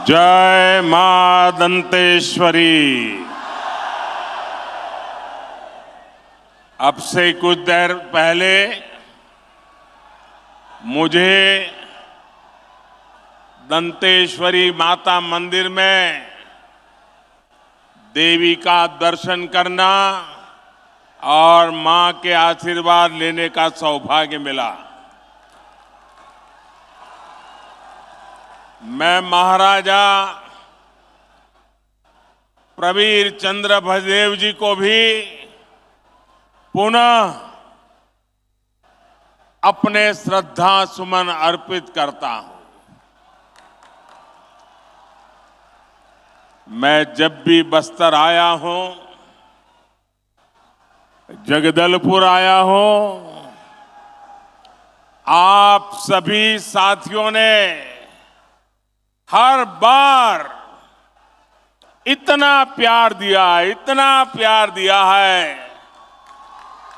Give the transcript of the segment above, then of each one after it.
जय मां दंतेश्वरी। अब से कुछ देर पहले मुझे दंतेश्वरी माता मंदिर में देवी का दर्शन करना और मां के आशीर्वाद लेने का सौभाग्य मिला। मैं महाराजा प्रवीर चंद्र भंजदेव जी को भी पुनः अपने श्रद्धा सुमन अर्पित करता हूं। मैं जब भी बस्तर आया हूं, जगदलपुर आया हूं, आप सभी साथियों ने हर बार इतना प्यार दिया है,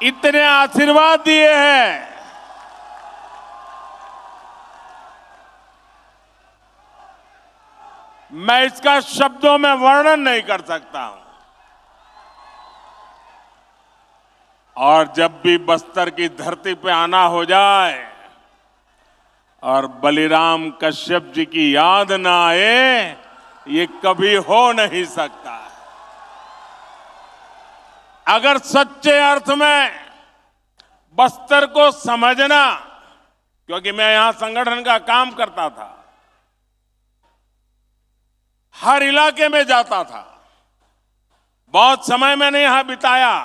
इतने आशीर्वाद दिए हैं। मैं इसका शब्दों में वर्णन नहीं कर सकता हूं। और जब भी बस्तर की धरती पे आना हो जाए और बलिराम कश्यप जी की याद ना आए, ये कभी हो नहीं सकता। अगर सच्चे अर्थ में बस्तर को समझना, क्योंकि मैं यहां संगठन का काम करता था, हर इलाके में जाता था, बहुत समय मैंने यहां बिताया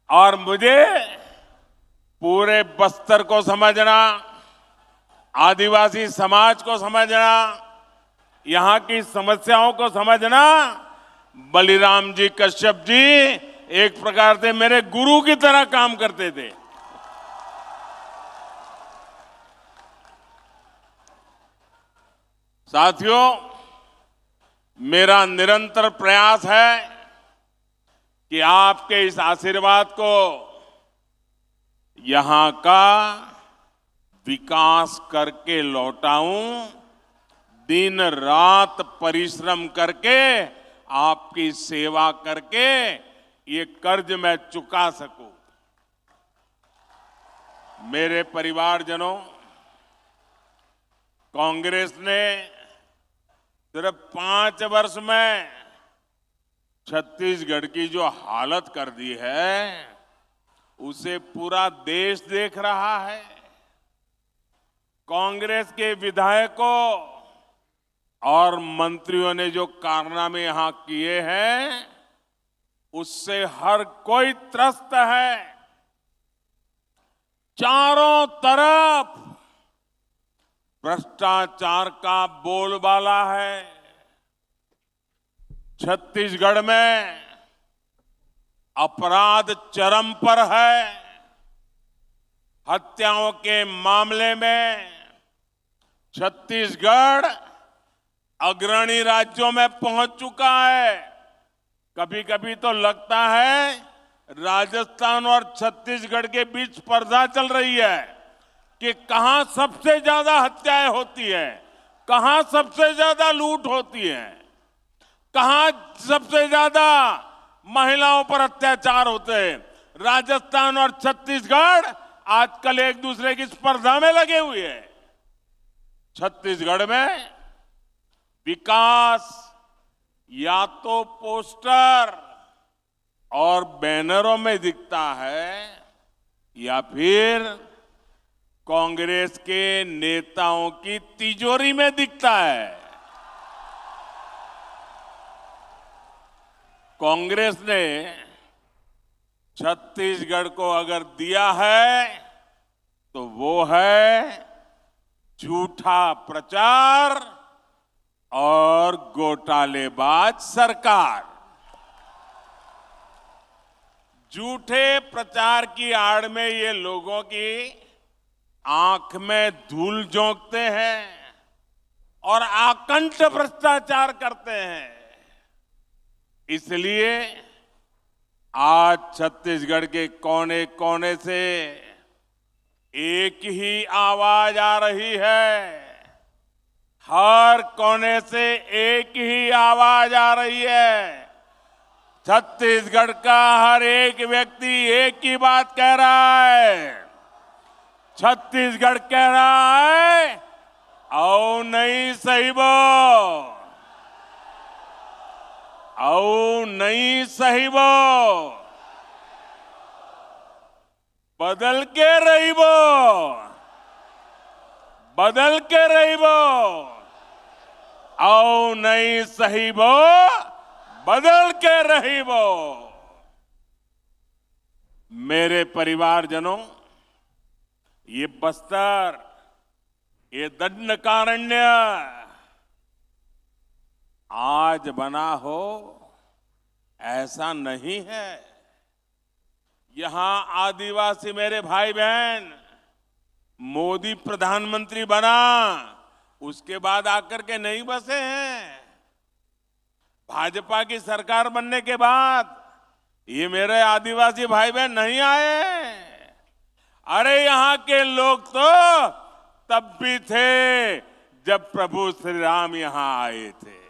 और मुझे पूरे बस्तर को समझना, आदिवासी समाज को समझना, यहां की समस्याओं को समझना, बलिराम जी कश्यप जी एक प्रकार से मेरे गुरु की तरह काम करते थे। साथियों, मेरा निरंतर प्रयास है कि आपके इस आशीर्वाद को यहां का विकास करके लौटाऊं, दिन रात परिश्रम करके, आपकी सेवा करके ये कर्ज मैं चुका सकूं। मेरे परिवारजनों, कांग्रेस ने सिर्फ 5 वर्ष में छत्तीसगढ़ की जो हालत कर दी है, उसे पूरा देश देख रहा है। कांग्रेस के विधायकों और मंत्रियों ने जो कारनामे यहां किए हैं, उससे हर कोई त्रस्त है। चारों तरफ भ्रष्टाचार का बोलबाला है। छत्तीसगढ़ में अपराध चरम पर है। हत्याओं के मामले में छत्तीसगढ़ अग्रणी राज्यों में पहुंच चुका है। कभी कभी तो लगता है राजस्थान और छत्तीसगढ़ के बीच स्पर्धा चल रही है कि कहां सबसे ज्यादा हत्याएं होती है, कहां सबसे ज्यादा लूट होती है, कहां सबसे ज्यादा महिलाओं पर अत्याचार होते हैं। राजस्थान और छत्तीसगढ़ आजकल एक दूसरे की स्पर्धा में लगे हुए हैं। छत्तीसगढ़ में विकास या तो पोस्टर और बैनरों में दिखता है या फिर कांग्रेस के नेताओं की तिजोरी में दिखता है। कांग्रेस ने छत्तीसगढ़ को अगर दिया है तो वो है झूठा प्रचार और घोटालेबाज सरकार। झूठे प्रचार की आड़ में ये लोगों की आंख में धूल झोंकते हैं और आकंठ भ्रष्टाचार करते हैं। इसलिए आज छत्तीसगढ़ के कोने कोने से एक ही आवाज आ रही है, हर कोने से एक ही आवाज आ रही है। छत्तीसगढ़ का हर एक व्यक्ति एक ही बात कह रहा है। छत्तीसगढ़ कह रहा है, आओ नहीं सहिबो, आओ नहीं सहिबो, बदल के रहिबो, बदल के रहिबो, आओ नहीं सहिबो, बदल के रहिबो। मेरे परिवारजनों, ये बस्तर, ये दंडकारण्य आज बना हो ऐसा नहीं है। यहां आदिवासी मेरे भाई बहन, मोदी प्रधानमंत्री बना उसके बाद आकर के नहीं बसे हैं। भाजपा की सरकार बनने के बाद ये मेरे आदिवासी भाई बहन नहीं आए। अरे यहां के लोग तो तब भी थे जब प्रभु श्री राम यहां आए थे।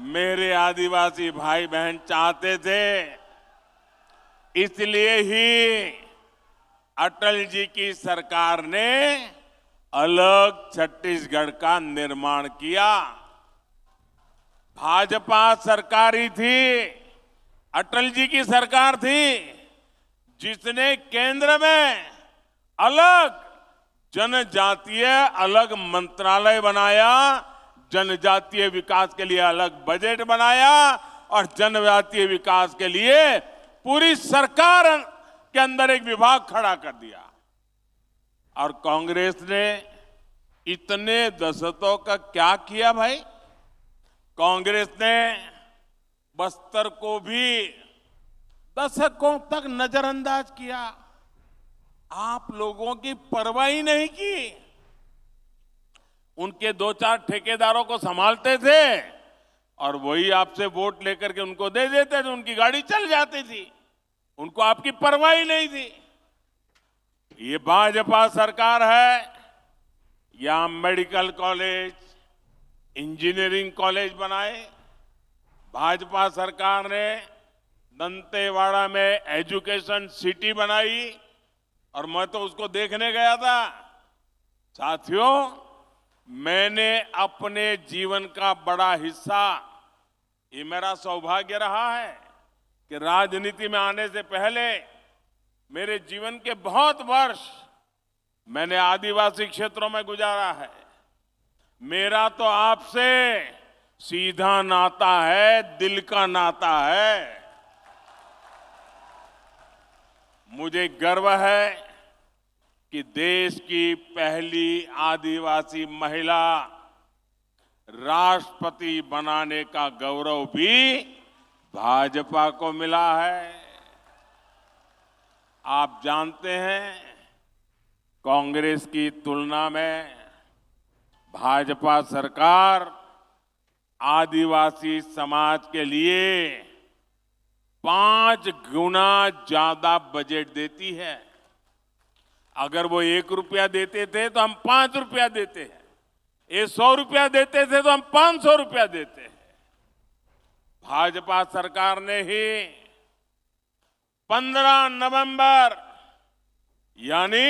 मेरे आदिवासी भाई बहन चाहते थे, इसलिए ही अटल जी की सरकार ने अलग छत्तीसगढ़ का निर्माण किया। भाजपा सरकार ही थी, अटल जी की सरकार थी, जिसने केंद्र में अलग जनजातीय अलग मंत्रालय बनाया, जनजातीय विकास के लिए अलग बजट बनाया और जनजातीय विकास के लिए पूरी सरकार के अंदर एक विभाग खड़ा कर दिया। और कांग्रेस ने इतने दशकों का क्या किया भाई? कांग्रेस ने बस्तर को भी दशकों तक नजरअंदाज किया। आप लोगों की परवाह ही नहीं की। उनके दो चार ठेकेदारों को संभालते थे और वही आपसे वोट लेकर के उनको दे देते थे, उनकी गाड़ी चल जाती थी, उनको आपकी परवाह ही नहीं थी। ये भाजपा सरकार है, यहां मेडिकल कॉलेज, इंजीनियरिंग कॉलेज बनाए। भाजपा सरकार ने दंतेवाड़ा में एजुकेशन सिटी बनाई और मैं तो उसको देखने गया था। साथियों, मैंने अपने जीवन का बड़ा हिस्सा, ये मेरा सौभाग्य रहा है कि राजनीति में आने से पहले मेरे जीवन के बहुत वर्ष मैंने आदिवासी क्षेत्रों में गुजारा है। मेरा तो आपसे सीधा नाता है, दिल का नाता है। मुझे गर्व है कि देश की पहली आदिवासी महिला राष्ट्रपति बनाने का गौरव भी भाजपा को मिला है। आप जानते हैं, कांग्रेस की तुलना में भाजपा सरकार आदिवासी समाज के लिए 5 गुना ज्यादा बजट देती है। अगर वो 1 रुपया देते थे तो हम 5 रुपया देते हैं, ये 100 रुपया देते थे तो हम 500 रुपया देते हैं। भाजपा सरकार ने ही 15 नवंबर यानी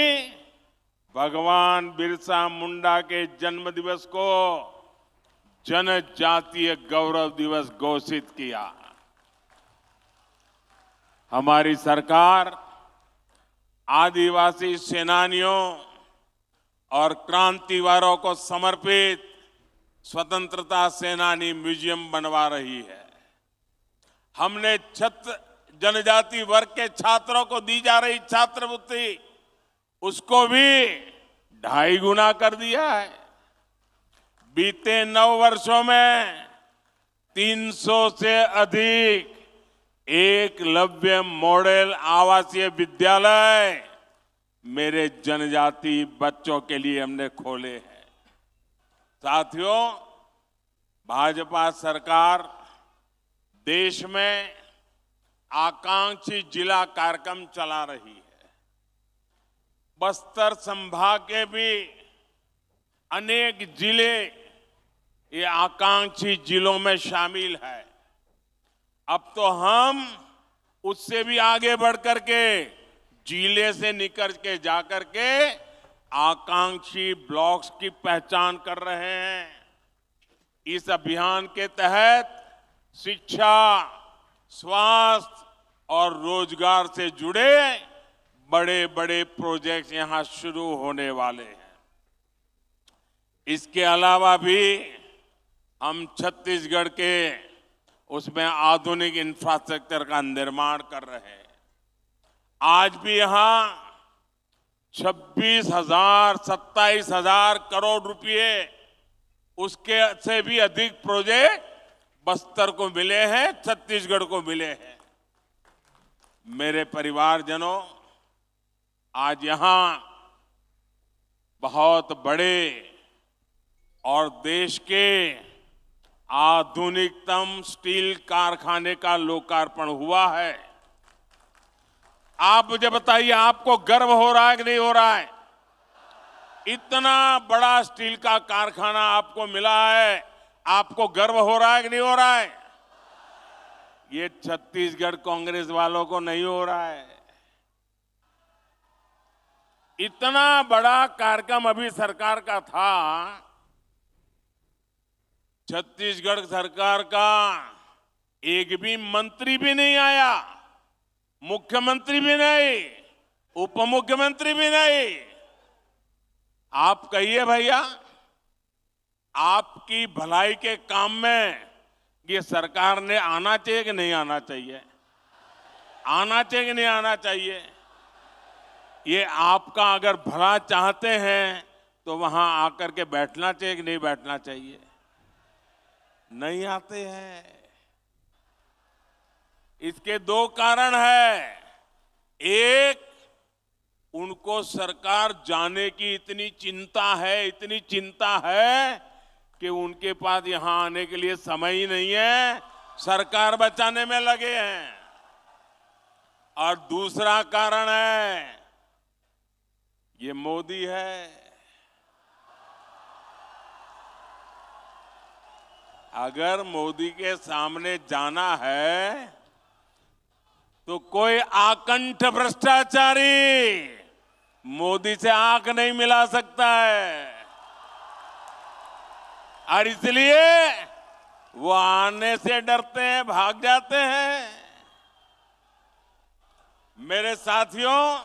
भगवान बिरसा मुंडा के जन्म दिवस को जनजातीय गौरव दिवस घोषित किया। हमारी सरकार आदिवासी सेनानियों और क्रांतिवारों को समर्पित स्वतंत्रता सेनानी म्यूजियम बनवा रही है। हमने जनजाति वर्ग के छात्रों को दी जा रही छात्रवृत्ति, उसको भी 2.5 गुना कर दिया है। बीते 9 वर्षों में 300 से अधिक एकलव्य मॉडल आवासीय विद्यालय मेरे जनजाति बच्चों के लिए हमने खोले हैं। साथियों, भाजपा सरकार देश में आकांक्षी जिला कार्यक्रम चला रही है। बस्तर संभाग के भी अनेक जिले ये आकांक्षी जिलों में शामिल है। अब तो हम उससे भी आगे बढ़ करके जिले से निकल के जाकर के आकांक्षी ब्लॉक्स की पहचान कर रहे हैं। इस अभियान के तहत शिक्षा, स्वास्थ्य और रोजगार से जुड़े बड़े बड़े प्रोजेक्ट्स यहां शुरू होने वाले हैं। इसके अलावा भी हम छत्तीसगढ़ के उसमें आधुनिक इंफ्रास्ट्रक्चर का निर्माण कर रहे हैं। आज भी यहां 26,000, 27,000 करोड़ रुपए उसके से भी अधिक प्रोजेक्ट बस्तर को मिले हैं, छत्तीसगढ़ को मिले हैं। मेरे परिवारजनों, आज यहां बहुत बड़े और देश के आधुनिकतम स्टील कारखाने का लोकार्पण हुआ है। आप मुझे बताइए, आपको गर्व हो रहा है कि नहीं हो रहा है? इतना बड़ा स्टील का कारखाना आपको मिला है, आपको गर्व हो रहा है कि नहीं हो रहा है? ये छत्तीसगढ़ कांग्रेस वालों को नहीं हो रहा है। इतना बड़ा कार्यक्रम अभी सरकार का था, छत्तीसगढ़ सरकार का एक भी मंत्री भी नहीं आया, मुख्यमंत्री भी नहीं, उप मुख्यमंत्री भी नहीं। आप कहिए भैया, आपकी भलाई के काम में ये सरकार ने आना चाहिए कि नहीं आना चाहिए? आना चाहिए कि नहीं आना चाहिए? ये आपका अगर भला चाहते हैं तो वहां आकर के बैठना चाहिए कि नहीं बैठना चाहिए? नहीं आते हैं। इसके दो कारण है। एक, उनको सरकार जाने की इतनी चिंता है कि उनके पास यहां आने के लिए समय ही नहीं है, सरकार बचाने में लगे हैं। और दूसरा कारण है, ये मोदी है। अगर मोदी के सामने जाना है तो कोई आकंठ भ्रष्टाचारी मोदी से आंख नहीं मिला सकता है, और इसलिए वो आने से डरते हैं, भाग जाते हैं। मेरे साथियों,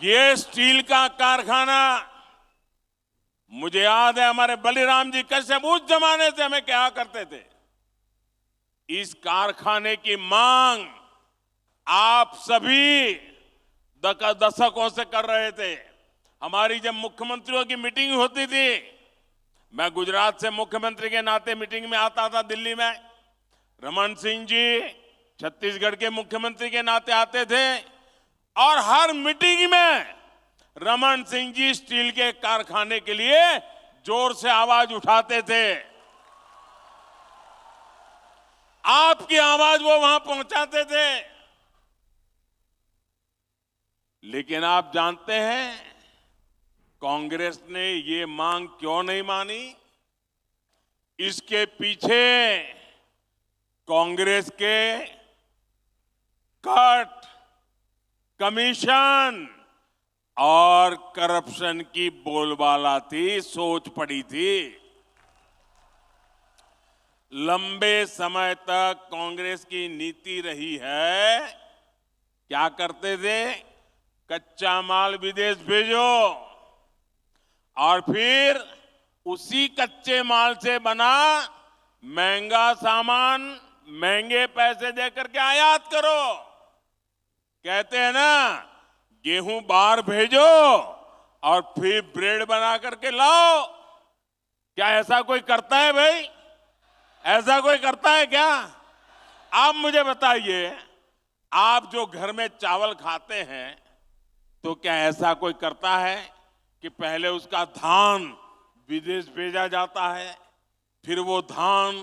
ये स्टील का कारखाना, मुझे याद है हमारे बलिराम जी कश्यप उस जमाने से हमें क्या करते थे। इस कारखाने की मांग आप सभी दशकों से कर रहे थे। हमारी जब मुख्यमंत्रियों की मीटिंग होती थी, मैं गुजरात से मुख्यमंत्री के नाते मीटिंग में आता था दिल्ली में, रमन सिंह जी छत्तीसगढ़ के मुख्यमंत्री के नाते आते थे, और हर मीटिंग में रमन सिंह जी स्टील के कारखाने के लिए जोर से आवाज उठाते थे। आपकी आवाज वो वहां पहुंचाते थे। लेकिन आप जानते हैं कांग्रेस ने ये मांग क्यों नहीं मानी? इसके पीछे कांग्रेस के कट, कमीशन और करप्शन की बोलबाला थी, सोच पड़ी थी। लंबे समय तक कांग्रेस की नीति रही है, क्या करते थे? कच्चा माल विदेश भेजो और फिर उसी कच्चे माल से बना महंगा सामान महंगे पैसे देकर के आयात करो। कहते हैं ना, गेहूं बाहर भेजो और फिर ब्रेड बना करके लाओ। क्या ऐसा कोई करता है भाई? ऐसा कोई करता है क्या? आप मुझे बताइए, आप जो घर में चावल खाते हैं तो क्या ऐसा कोई करता है कि पहले उसका धान विदेश भेजा जाता है, फिर वो धान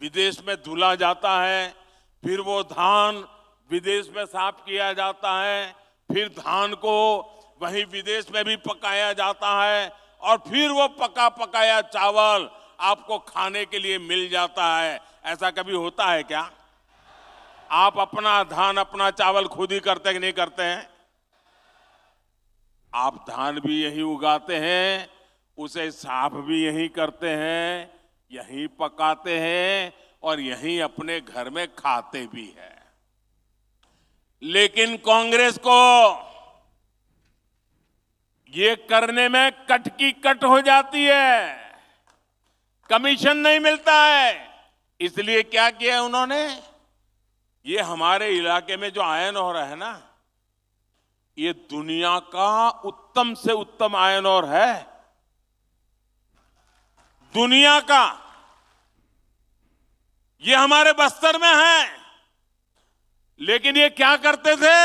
विदेश में धुला जाता है, फिर वो धान विदेश में साफ किया जाता है, फिर धान को वहीं विदेश में भी पकाया जाता है और फिर वो पका पकाया चावल आपको खाने के लिए मिल जाता है। ऐसा कभी होता है क्या? आप अपना धान अपना चावल खुद ही करते कि नहीं करते हैं? आप धान भी यही उगाते हैं, उसे साफ भी यही करते हैं, यही पकाते हैं और यही अपने घर में खाते भी हैं। लेकिन कांग्रेस को ये करने में कट की कट हो जाती है, कमीशन नहीं मिलता है। इसलिए क्या किया उन्होंने? ये हमारे इलाके में जो आयन और है ना, ये दुनिया का उत्तम से उत्तम आयन और है, दुनिया का। ये हमारे बस्तर में है। लेकिन ये क्या करते थे?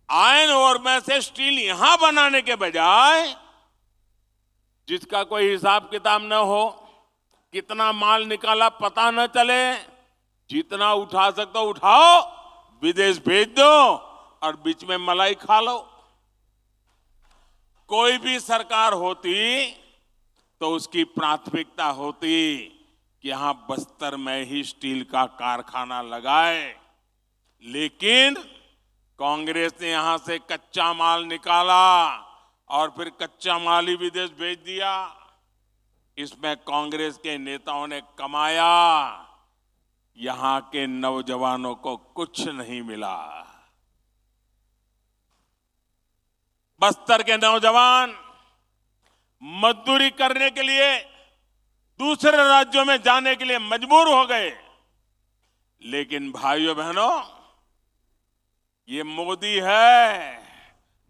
आयन और में से स्टील यहां बनाने के बजाय, जिसका कोई हिसाब किताब न हो, कितना माल निकाला पता न चले, जितना उठा सकते हो उठाओ, विदेश भेज दो और बीच में मलाई खा लो। कोई भी सरकार होती तो उसकी प्राथमिकता होती कि यहां बस्तर में ही स्टील का कारखाना लगाए। लेकिन कांग्रेस ने यहां से कच्चा माल निकाला और फिर कच्चा माल ही विदेश भेज दिया। इसमें कांग्रेस के नेताओं ने कमाया, यहां के नौजवानों को कुछ नहीं मिला। बस्तर के नौजवान मजदूरी करने के लिए दूसरे राज्यों में जाने के लिए मजबूर हो गए। लेकिन भाइयों बहनों, ये मोदी है,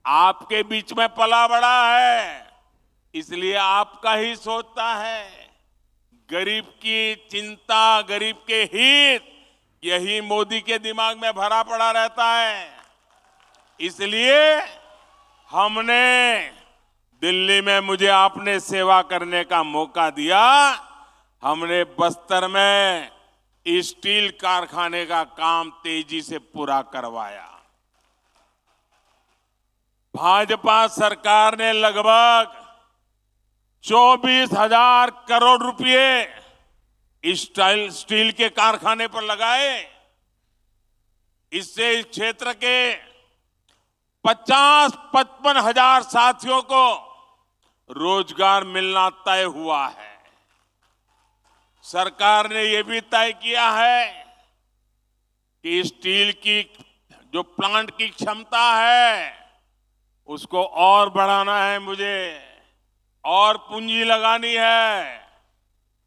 आपके बीच में पला बड़ा है, इसलिए आपका ही सोचता है। गरीब की चिंता, गरीब के हित, यही मोदी के दिमाग में भरा पड़ा रहता है। इसलिए हमने दिल्ली में, मुझे आपने सेवा करने का मौका दिया, हमने बस्तर में स्टील कारखाने का काम तेजी से पूरा करवाया। भाजपा सरकार ने लगभग 24,000 करोड़ रुपए स्टील के कारखाने पर लगाए। इससे इस क्षेत्र के 50-55 हजार साथियों को रोजगार मिलना तय हुआ है। सरकार ने यह भी तय किया है कि स्टील की जो प्लांट की क्षमता है उसको और बढ़ाना है, मुझे और पूंजी लगानी है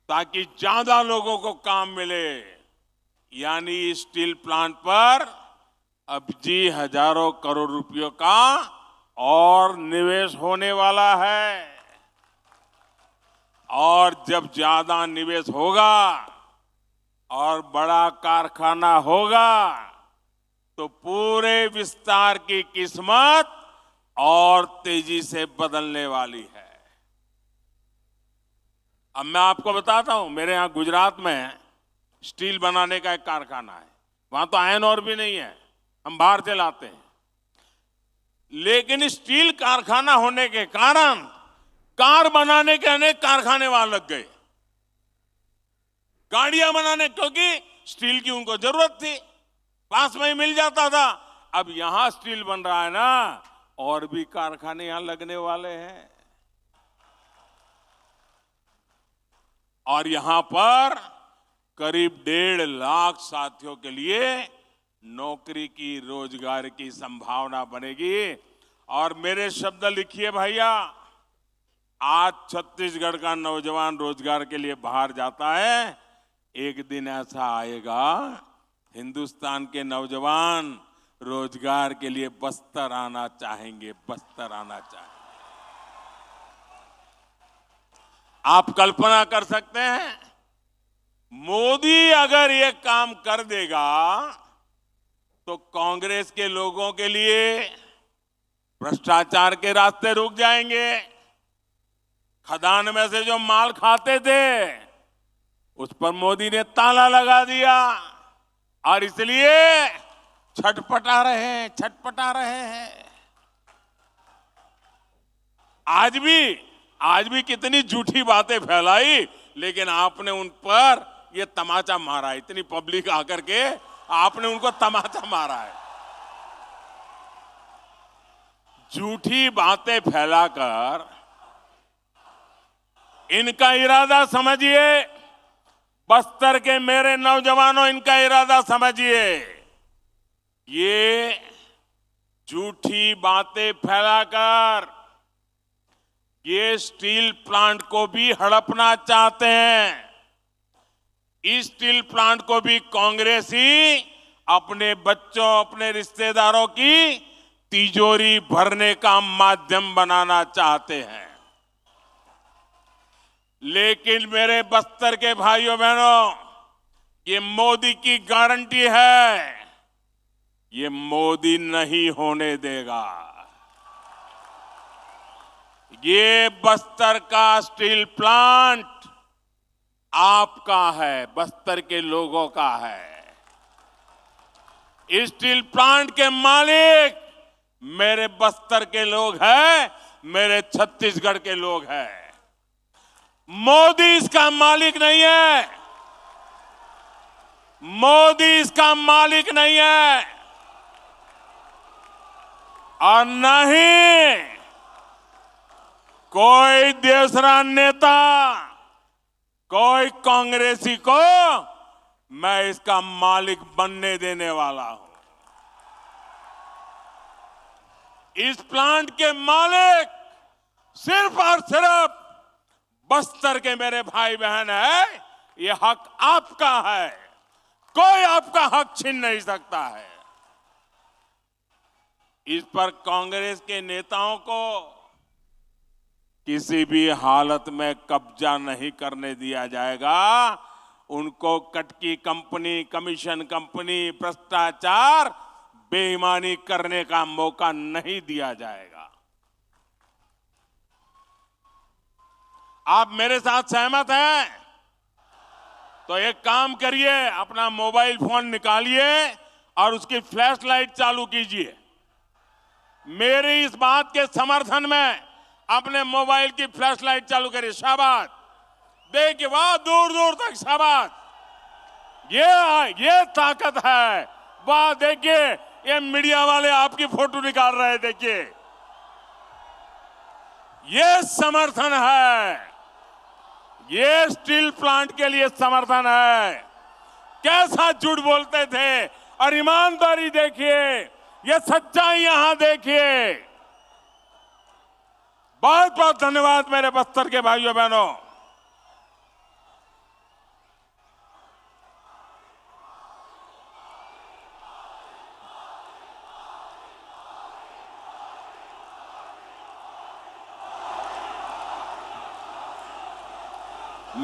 ताकि ज्यादा लोगों को काम मिले। यानी स्टील प्लांट पर अब जी हजारों करोड़ रुपयों का और निवेश होने वाला है। और जब ज्यादा निवेश होगा और बड़ा कारखाना होगा तो पूरे विस्तार की किस्मत और तेजी से बदलने वाली है। अब मैं आपको बताता हूं, मेरे यहां गुजरात में स्टील बनाने का एक कारखाना है। वहां तो आयरन और भी नहीं है, हम बाहर से लाते हैं। लेकिन स्टील कारखाना होने के कारण कार बनाने के अनेक कारखाने वहां लग गए, गाड़ियां बनाने, क्योंकि स्टील की उनको जरूरत थी, पास में ही मिल जाता था। अब यहां स्टील बन रहा है ना, और भी कारखाने यहां लगने वाले हैं। और यहां पर करीब 1.5 लाख साथियों के लिए नौकरी की, रोजगार की संभावना बनेगी। और मेरे शब्द लिखिए भैया, आज छत्तीसगढ़ का नौजवान रोजगार के लिए बाहर जाता है, एक दिन ऐसा आएगा हिंदुस्तान के नौजवान रोजगार के लिए बस्तर आना चाहेंगे, बस्तर आना चाहेंगे। आप कल्पना कर सकते हैं, मोदी अगर ये काम कर देगा तो कांग्रेस के लोगों के लिए भ्रष्टाचार के रास्ते रुक जाएंगे, खदान में से जो माल खाते थे उस पर मोदी ने ताला लगा दिया और इसलिए छटपटा रहे हैं। आज भी कितनी झूठी बातें फैलाई, लेकिन आपने उन पर ये तमाचा मारा। इतनी पब्लिक आकर के आपने उनको तमाचा मारा है। झूठी बातें फैलाकर इनका इरादा समझिए। बस्तर के मेरे नौजवानों, इनका इरादा समझिए। ये झूठी बातें फैलाकर ये स्टील प्लांट को भी हड़पना चाहते हैं। इस स्टील प्लांट को भी कांग्रेस ही अपने बच्चों, अपने रिश्तेदारों की तिजोरी भरने का माध्यम बनाना चाहते हैं। लेकिन मेरे बस्तर के भाइयों बहनों, ये मोदी की गारंटी है, ये मोदी नहीं होने देगा। ये बस्तर का स्टील प्लांट आपका है, बस्तर के लोगों का है। इस स्टील प्लांट के मालिक मेरे बस्तर के लोग हैं, मेरे छत्तीसगढ़ के लोग हैं। मोदी इसका मालिक नहीं है। मोदी इसका मालिक नहीं है और न ही कोई दूसरा नेता, कोई कांग्रेसी को मैं इसका मालिक बनने देने वाला हूं। इस प्लांट के मालिक सिर्फ और सिर्फ बस्तर के मेरे भाई बहन है। ये हक आपका है, कोई आपका हक छीन नहीं सकता है। इस पर कांग्रेस के नेताओं को किसी भी हालत में कब्जा नहीं करने दिया जाएगा। उनको कटकी कंपनी, कमीशन कंपनी, भ्रष्टाचार, बेईमानी करने का मौका नहीं दिया जाएगा। आप मेरे साथ सहमत हैं? तो एक काम करिए, अपना मोबाइल फोन निकालिए और उसकी फ्लैश लाइट चालू कीजिए। मेरी इस बात के समर्थन में अपने मोबाइल की फ्लैश लाइट चालू करिए। शाबाश, देखिए, वाह, दूर दूर तक शाबाश। ये ताकत है। वाह, देखिए, ये मीडिया वाले आपकी फोटो निकाल रहे हैं। देखिए, ये समर्थन है। ये स्टील प्लांट के लिए समर्थन है। कैसा झूठ बोलते थे और ईमानदारी देखिए, ये सच्चाई यहां देखिए। बहुत बहुत धन्यवाद मेरे बस्तर के भाइयों बहनों।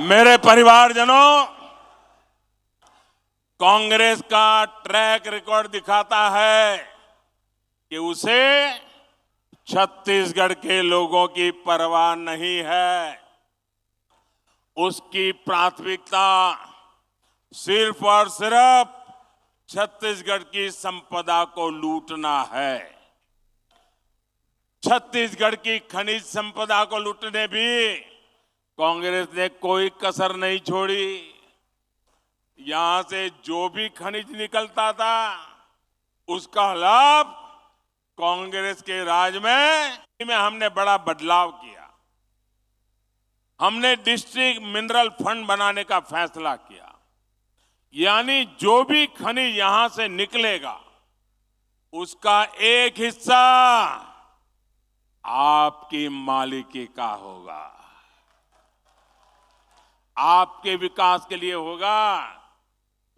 मेरे परिवारजनों, कांग्रेस का ट्रैक रिकॉर्ड दिखाता है कि उसे छत्तीसगढ़ के लोगों की परवाह नहीं है। उसकी प्राथमिकता सिर्फ और सिर्फ छत्तीसगढ़ की संपदा को लूटना है। छत्तीसगढ़ की खनिज संपदा को लूटने भी कांग्रेस ने कोई कसर नहीं छोड़ी। यहां से जो भी खनिज निकलता था उसका लाभ कांग्रेस के राज में हमने बड़ा बदलाव किया। हमने डिस्ट्रिक्ट मिनरल फंड बनाने का फैसला किया। यानी जो भी खनिज यहां से निकलेगा उसका एक हिस्सा आपकी मालिकी का होगा, आपके विकास के लिए होगा।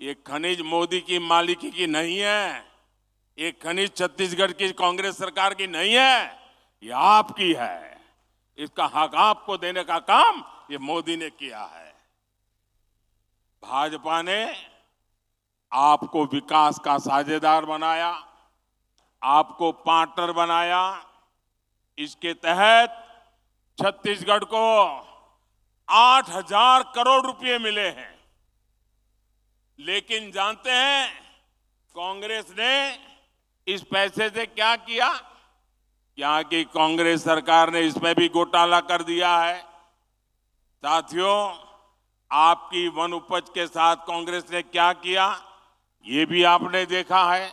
ये खनिज मोदी की मालिकी की नहीं है। ये खनिज छत्तीसगढ़ की कांग्रेस सरकार की नहीं है, ये आपकी है। इसका हक आपको देने का काम ये मोदी ने किया है। भाजपा ने आपको विकास का साझेदार बनाया, आपको पार्टनर बनाया। इसके तहत छत्तीसगढ़ को 8,000 करोड़ रुपए मिले हैं। लेकिन जानते हैं कांग्रेस ने इस पैसे से क्या किया? क्या कि कांग्रेस सरकार ने इसमें भी घोटाला कर दिया है। साथियों, आपकी वन उपज के साथ कांग्रेस ने क्या किया, ये भी आपने देखा है।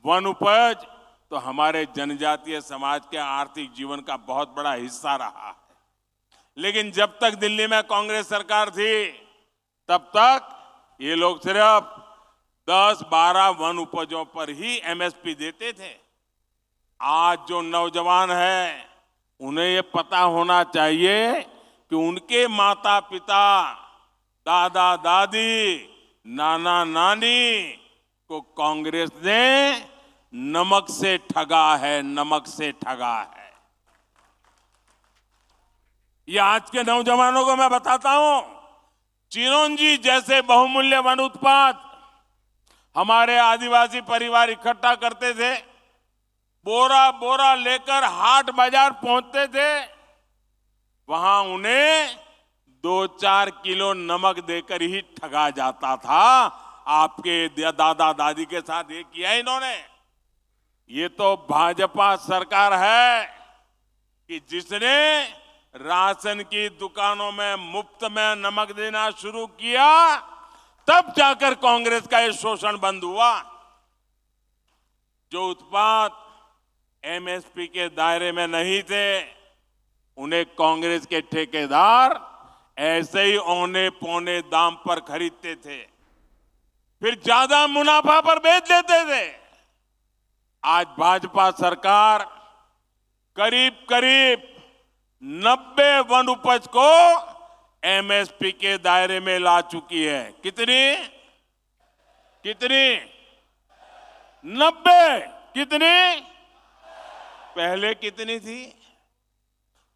वन उपज तो हमारे जनजातीय समाज के आर्थिक जीवन का बहुत बड़ा हिस्सा रहा है। लेकिन जब तक दिल्ली में कांग्रेस सरकार थी, तब तक ये लोग सिर्फ 10-12 वन उपजों पर ही एमएसपी देते थे। आज जो नौजवान हैं, उन्हें ये पता होना चाहिए कि उनके माता पिता, दादा दादी, नाना नानी को कांग्रेस ने नमक से ठगा है, नमक से ठगा है। ये आज के नौजवानों को मैं बताता हूं, चिरौंजी जैसे बहुमूल्य वन उत्पाद हमारे आदिवासी परिवार इकट्ठा करते थे, बोरा बोरा लेकर हाट बाजार पहुंचते थे। वहां उन्हें 2-4 किलो नमक देकर ही ठगा जाता था। आपके दादा दादी के साथ ये किया इन्होंने। ये तो भाजपा सरकार है कि जिसने राशन की दुकानों में मुफ्त में नमक देना शुरू किया, तब जाकर कांग्रेस का ये शोषण बंद हुआ। जो उत्पाद एमएसपी के दायरे में नहीं थे, उन्हें कांग्रेस के ठेकेदार ऐसे ही औने पौने दाम पर खरीदते थे, फिर ज्यादा मुनाफा पर बेच देते थे। आज भाजपा सरकार करीब करीब 90 वन उपज को एमएसपी के दायरे में ला चुकी है। कितनी? 90। कितनी? पहले कितनी थी?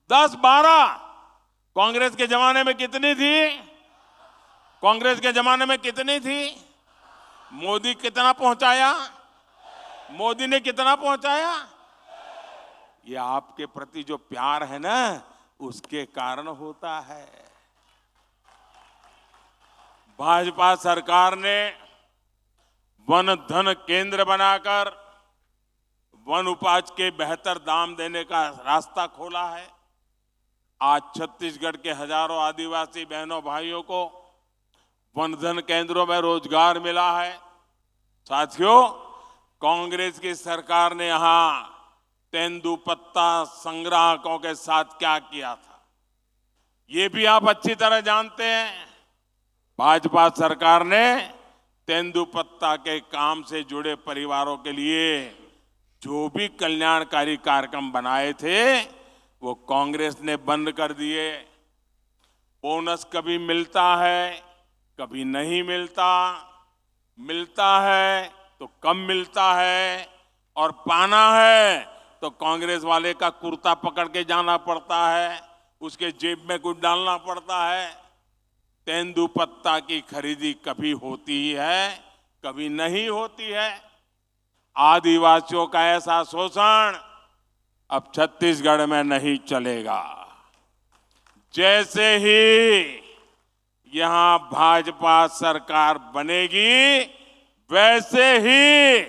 10-12। कांग्रेस के जमाने में कितनी थी? कांग्रेस के जमाने में कितनी थी? मोदी कितना पहुंचाया? मोदी ने कितना पहुंचाया? ये आपके प्रति जो प्यार है ना, उसके कारण होता है। भाजपा सरकार ने वन धन केंद्र बनाकर वन उपज के बेहतर दाम देने का रास्ता खोला है। आज छत्तीसगढ़ के हजारों आदिवासी बहनों भाइयों को वन धन केंद्रों में रोजगार मिला है। साथियों, कांग्रेस की सरकार ने यहां तेंदुपत्ता संग्राहकों के साथ क्या किया था, ये भी आप अच्छी तरह जानते हैं। भाजपा सरकार ने तेंदुपत्ता के काम से जुड़े परिवारों के लिए जो भी कल्याणकारी कार्यक्रम बनाए थे, वो कांग्रेस ने बंद कर दिए। बोनस कभी मिलता है, कभी नहीं मिलता, मिलता है तो कम मिलता है, और पाना है तो कांग्रेस वाले का कुर्ता पकड़ के जाना पड़ता है, उसके जेब में कुछ डालना पड़ता है। तेंदुपत्ता की खरीदी कभी होती है, कभी नहीं होती है। आदिवासियों का ऐसा शोषण अब छत्तीसगढ़ में नहीं चलेगा। जैसे ही यहां भाजपा सरकार बनेगी, वैसे ही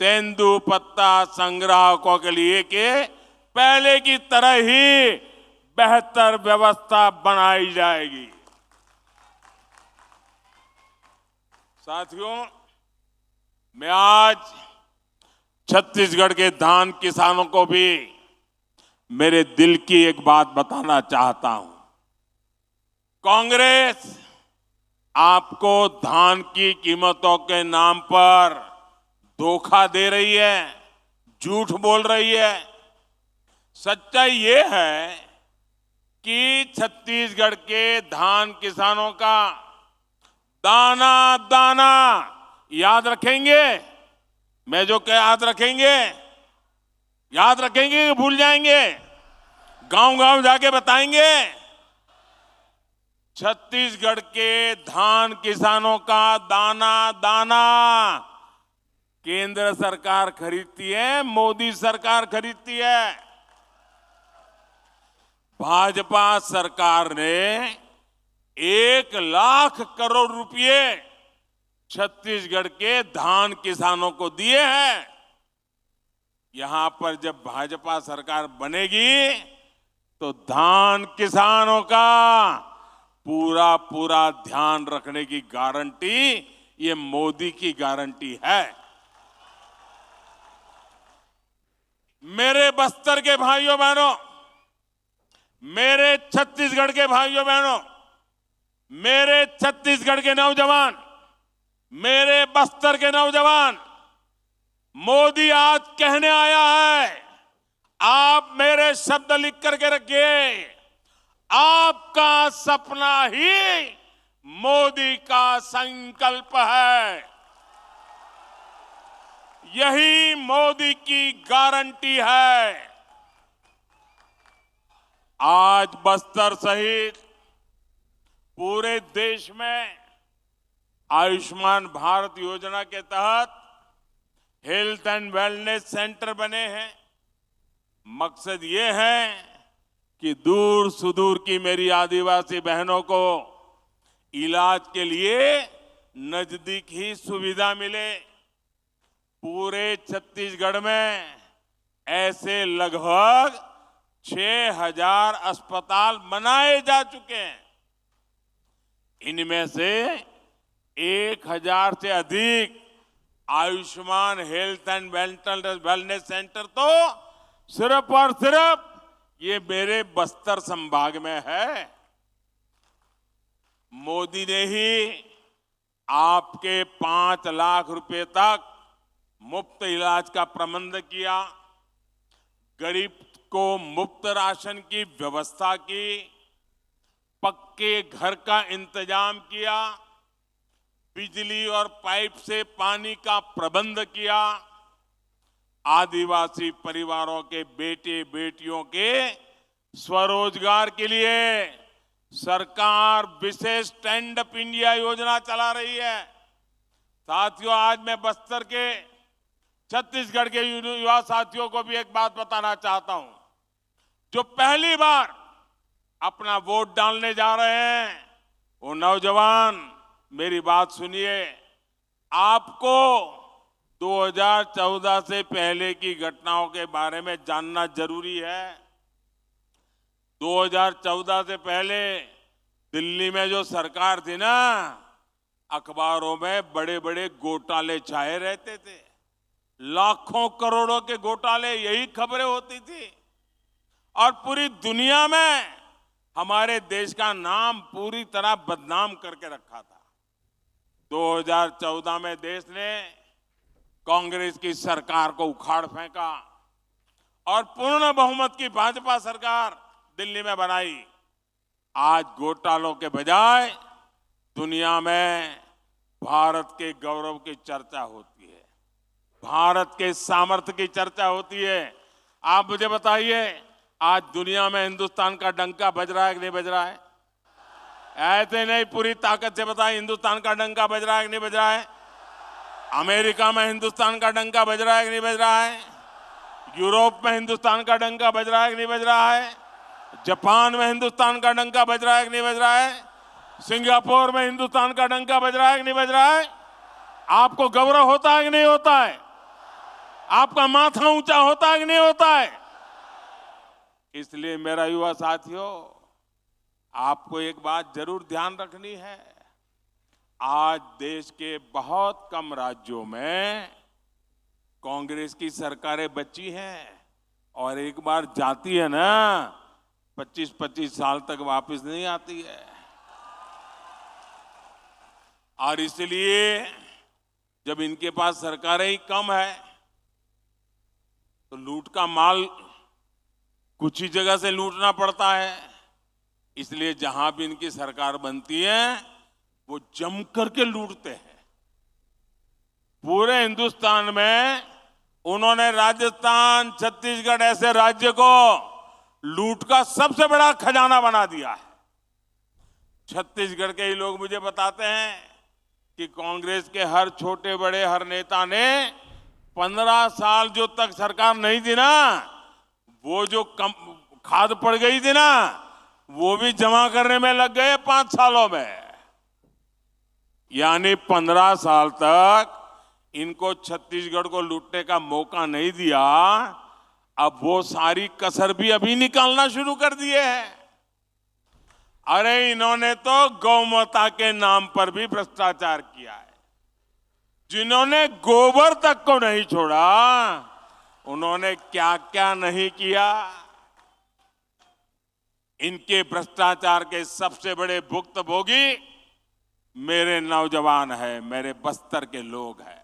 तेंदुपत्ता संग्राहकों के लिए के पहले की तरह ही बेहतर व्यवस्था बनाई जाएगी। साथियों, मैं आज छत्तीसगढ़ के धान किसानों को भी मेरे दिल की एक बात बताना चाहता हूं। कांग्रेस आपको धान की कीमतों के नाम पर धोखा दे रही है, झूठ बोल रही है। सच्चाई ये है कि छत्तीसगढ़ के धान किसानों का दाना दाना याद रखेंगे। मैं जो क्या याद रखेंगे कि भूल जाएंगे? गांव-गांव जाके बताएंगे। छत्तीसगढ़ के धान किसानों का दाना दाना केंद्र सरकार खरीदती है, मोदी सरकार खरीदती है। भाजपा सरकार ने 1 लाख करोड़ रुपए छत्तीसगढ़ के धान किसानों को दिए हैं। यहां पर जब भाजपा सरकार बनेगी तो धान किसानों का पूरा पूरा ध्यान रखने की गारंटी ये मोदी की गारंटी है। मेरे बस्तर के भाइयों बहनों, मेरे छत्तीसगढ़ के भाइयों बहनों, मेरे छत्तीसगढ़ के नौजवान, मेरे बस्तर के नौजवान, मोदी आज कहने आया है, आप मेरे शब्द लिख करके रखिए, आपका सपना ही मोदी का संकल्प है। यही मोदी की गारंटी है। आज बस्तर सहित पूरे देश में आयुष्मान भारत योजना के तहत हेल्थ एंड वेलनेस सेंटर बने हैं। मकसद ये है कि दूर सुदूर की मेरी आदिवासी बहनों को इलाज के लिए नजदीक ही सुविधा मिले। पूरे छत्तीसगढ़ में ऐसे लगभग 6,000 अस्पताल बनाए जा चुके हैं। इनमें से 1,000 से अधिक Ayushman health and wellness centre तो सिर्फ और सिर्फ ये मेरे बस्तर संभाग में है। मोदी ने ही आपके 5 लाख रुपए तक मुफ्त इलाज का प्रबंध किया, गरीब को मुफ्त राशन की व्यवस्था की, पक्के घर का इंतजाम किया, बिजली और पाइप से पानी का प्रबंध किया, आदिवासी परिवारों के बेटे बेटियों के स्वरोजगार के लिए सरकार विशेष स्टैंड अप इंडिया योजना चला रही है। साथियों, आज मैं बस्तर के छत्तीसगढ़ के युवा साथियों को भी एक बात बताना चाहता हूं। जो पहली बार अपना वोट डालने जा रहे हैं, वो नौजवान मेरी बात सुनिए। आपको 2014 से पहले की घटनाओं के बारे में जानना जरूरी है। 2014 से पहले दिल्ली में जो सरकार थी ना, अखबारों में बड़े बड़े घोटाले छाए रहते थे। लाखों करोड़ों के घोटाले, यही खबरें होती थी और पूरी दुनिया में हमारे देश का नाम पूरी तरह बदनाम करके रखा था। 2014 में देश ने कांग्रेस की सरकार को उखाड़ फेंका और पूर्ण बहुमत की भाजपा सरकार दिल्ली में बनाई। आज घोटालों के बजाय दुनिया में भारत के गौरव की चर्चा होती है, भारत के सामर्थ्य की चर्चा होती है। आप मुझे बताइए, आज दुनिया में हिंदुस्तान का डंका बज रहा है कि नहीं बज रहा है? ऐसे नहीं, पूरी ताकत से बताएं, हिंदुस्तान का डंका बज रहा है कि नहीं बज रहा है? अमेरिका में हिंदुस्तान का डंका बज रहा है कि नहीं बज रहा है? यूरोप में हिंदुस्तान का डंका बज रहा है कि नहीं बज रहा है? जापान में हिंदुस्तान का डंका बज रहा है कि नहीं बज रहा है? सिंगापुर में हिंदुस्तान का डंका बज रहा है कि नहीं बज रहा है? आपको गौरव होता है कि नहीं होता है? आपका माथा ऊंचा होता है कि नहीं होता है? इसलिए मेरा युवा साथियों, आपको एक बात जरूर ध्यान रखनी है। आज देश के बहुत कम राज्यों में कांग्रेस की सरकारें बची हैं और एक बार जाती है ना, 25-25 साल तक वापस नहीं आती है। और इसलिए जब इनके पास सरकारें ही कम है तो लूट का माल कुछ ही जगह से लूटना पड़ता है। इसलिए जहां भी इनकी सरकार बनती है वो जम करके लूटते हैं। पूरे हिंदुस्तान में उन्होंने राजस्थान, छत्तीसगढ़ ऐसे राज्य को लूट का सबसे बड़ा खजाना बना दिया है। छत्तीसगढ़ के ही लोग मुझे बताते हैं कि कांग्रेस के हर छोटे बड़े हर नेता ने 15 साल जो तक सरकार नहीं थी ना, वो जो खाद पड़ गई थी ना, वो भी जमा करने में लग गए 5 सालों में। यानी 15 साल तक इनको छत्तीसगढ़ को लूटने का मौका नहीं दिया। अब वो सारी कसर भी अभी निकालना शुरू कर दिए हैं। अरे इन्होंने तो गौमाता के नाम पर भी भ्रष्टाचार किया है। जिन्होंने गोबर तक को नहीं छोड़ा, उन्होंने क्या क्या नहीं किया। इनके भ्रष्टाचार के सबसे बड़े भुक्तभोगी मेरे नौजवान हैं, मेरे बस्तर के लोग हैं।